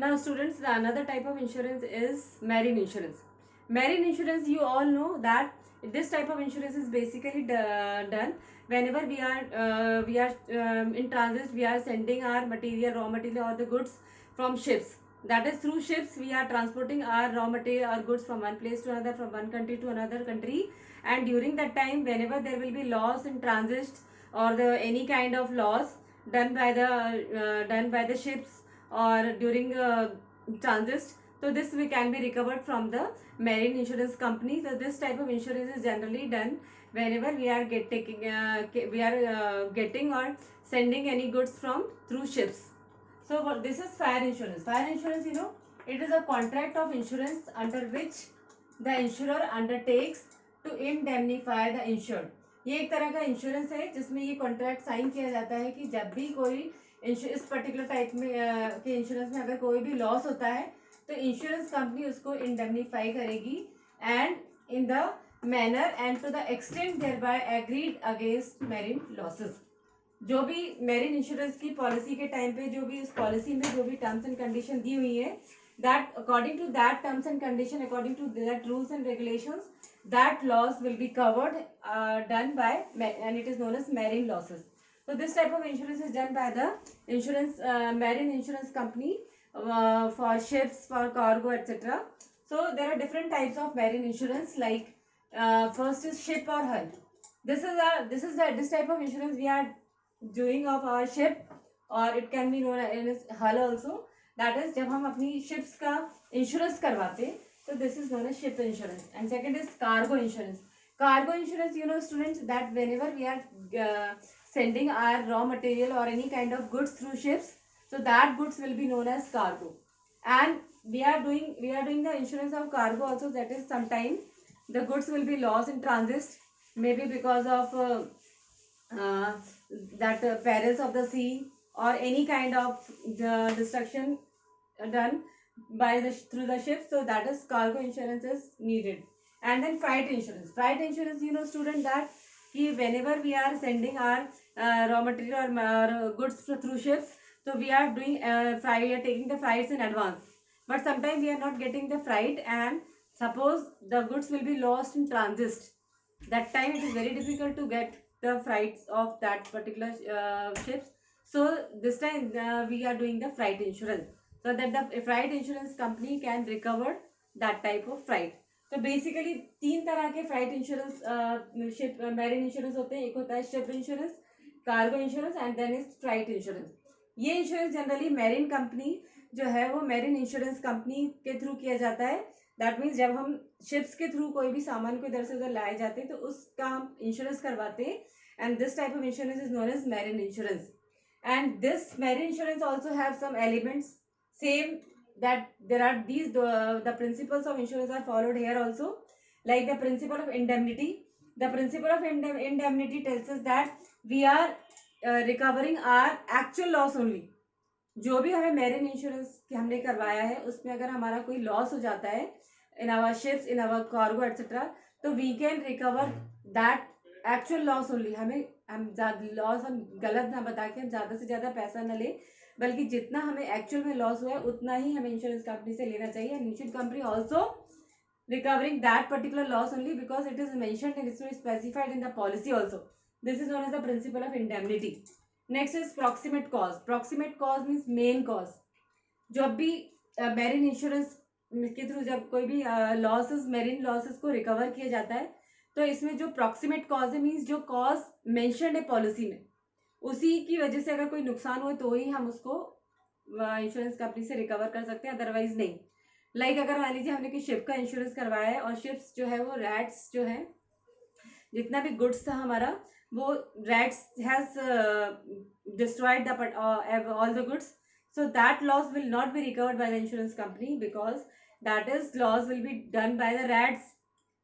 Now students, the another type of insurance is marine insurance. Marine insurance, you all know that this type of insurance is basically done whenever we are in transit. We are sending our material, raw material or the goods from ships. That is, through ships we are transporting our raw material or goods from one place to another, from one country to another country. And during that time, whenever there will be loss in transit or the any kind of loss done by the ships or during transit, so this we can be recovered from the marine insurance company. So this type of insurance is generally done whenever we are getting or sending any goods from through ships. So this is fire insurance. Fire insurance, it is a contract of insurance under which the insurer undertakes to indemnify the insured. ये एक तरह का insurance है जिसमें ये contract sign किया जाता है कि जब भी कोई इस पर्टिकुलर टाइप में के इंश्योरेंस में अगर कोई भी लॉस होता है तो इंश्योरेंस कंपनी उसको इंडेमनीफाई करेगी and in the manner and to the extent there by agreed against marine losses. जो भी मेरिन इंश्योरेंस की पॉलिसी के टाइम पे जो भी उस पॉलिसी में जो भी टर्म्स एंड कंडीशन दी हुई है, that according to that terms and condition, according to that rules and regulations, that loss will be covered, done by, and it is known as marine losses. So this type of insurance is done by the marine insurance company for ships, for cargo, etc. So there are different types of marine insurance, like first is ship or hull. This type of insurance we are doing of our ship, or it can be known as hull also. That is, जब हम अपनी ships का insurance करवाते हैं तो this is known as ship insurance. And second is cargo insurance. Cargo insurance, students, that whenever we are sending our raw material or any kind of goods through ships, so that goods will be known as cargo. And we are doing the insurance of cargo also. That is, sometime the goods will be lost in transit, maybe because of that perils of the sea or any kind of destruction done by through the ship. So that is, cargo insurance is needed. And then freight insurance, student, that whenever we are sending our raw material or goods through ships, so we are doing we are taking the freights in advance, but sometimes we are not getting the freight, and suppose the goods will be lost in transit. That time it is very difficult to get the freights of that particular ships. So this time we are doing the freight insurance, so that the freight insurance company can recover that type of freight. तो basically तीन तरह के flight insurance ship marine insurance होते हैं. एक होता है ship insurance, cargo insurance and then is flight insurance. ये इंश्योरेंस जनरली मैरिन कंपनी जो है वो मैरिन इंश्योरेंस कंपनी के थ्रू किया जाता है. दैट मीन्स जब हम शिप्स के थ्रू कोई भी सामान को इधर से उधर लाए जाते हैं तो उसका हम इंश्योरेंस करवाते हैं. And this type of insurance is known as marine insurance. And this marine insurance also have some elements same, that there are these the principles of insurance are followed here also, like the principle of indemnity. The principle of indemnity tells us that we are recovering our actual loss only. जो भी हमें marine insurance हमने करवाया है उसमें अगर हमारा कोई लॉस हो जाता है in our ships, in our cargo etcetera, तो we can recover that actual loss only. हम लॉस हम गलत ना बता के हम ज़्यादा से ज़्यादा पैसा न लें, बल्कि जितना हमें एक्चुअल में लॉस हुआ है उतना ही हमें इंश्योरेंस कंपनी से लेना चाहिए. And insurance company also recovering that particular loss only because it is mentioned and it's specified in the policy also. This is known as the principle of indemnity. Next is proximate cause. Proximate cause means main cause. जब भी marine insurance के through जब कोई भी losses, marine losses को recover किया जाता है तो इसमें जो प्रॉक्सिमेट कॉज है, मीन्स जो कॉज मेंशन्ड है पॉलिसी में, उसी की वजह से अगर कोई नुकसान हो तो ही हम उसको इंश्योरेंस कंपनी से रिकवर कर सकते हैं, अदरवाइज नहीं. लाइक अगर मान लीजिए हमने कि शिप का इंश्योरेंस करवाया है और शिप्स जो है वो रैट्स जो है, जितना भी गुड्स था हमारा वो rats has destroyed all the goods. So that loss will not be recovered by the insurance company because that is loss will be done by the rats.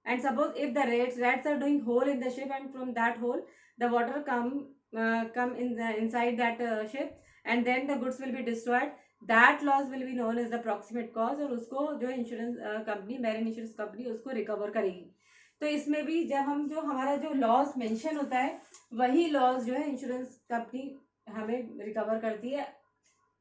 And suppose if the rats are doing hole in the ship and from that hole the water come in the inside that ship and then the goods will be destroyed, that loss will be known as the proximate cause और उसको जो insurance company, marine insurance company उसको recover करेगी. तो इसमें भी जब हम जो हमारा जो लॉस मेंशन होता है वही लॉस जो है इंश्योरेंस कंपनी हमें रिकवर करती है.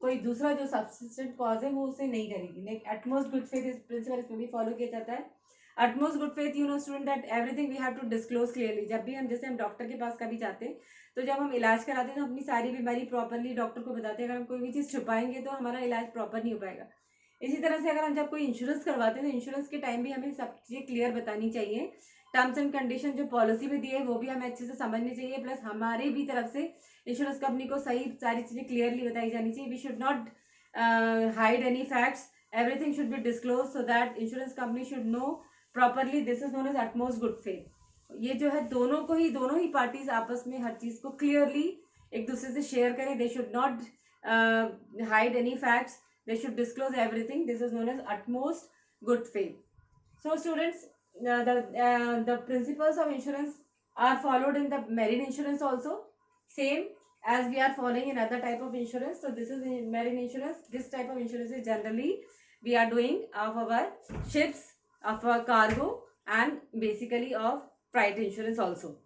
कोई दूसरा जो सब्सिस्टेंट कॉज है वो उसे नहीं करेगी. लाइक एटमोस्ट गुड फेथ इस प्रिंसिपल इसमें भी फॉलो किया जाता है. utmost good faith, you know student, that everything we have to disclose clearly. जब भी हम जैसे हम डॉक्टर के पास कभी जाते हैं तो जब हम इलाज कराते हैं तो अपनी सारी बीमारी प्रॉपरली डॉक्टर को बताते हैं. अगर हम कोई भी चीज़ छुपाएंगे तो हमारा इलाज प्रॉपर नहीं हो पाएगा. इसी तरह से अगर हम जब कोई इंश्योरेंस करवाते हैं तो इंश्योरेंस के टाइम भी हमें सब चीज़ें क्लियर बतानी चाहिए. टर्म्स एंड कंडीशन जो पॉलिसी में दिए है वो भी हमें अच्छे से समझनी चाहिए. प्लस हमारे भी तरफ से इंश्योरेंस कंपनी को सही सारी चीज़ें क्लियरली बताई जानी चाहिए. We should not hide any facts. Everything should be disclose so that insurance company should know properly. This is known as utmost good faith. ये जो है दोनों ही पार्टीज आपस में हर चीज़ को क्लियरली एक दूसरे से शेयर करें. They should not hide any facts. They should disclose everything. This is known as utmost good faith. So students, the principles of insurance are followed in the marine insurance also, same as we are following in other type of insurance. So this is in marine insurance. This type of insurance is generally we are doing of our ships, of our cargo, and basically of freight insurance also.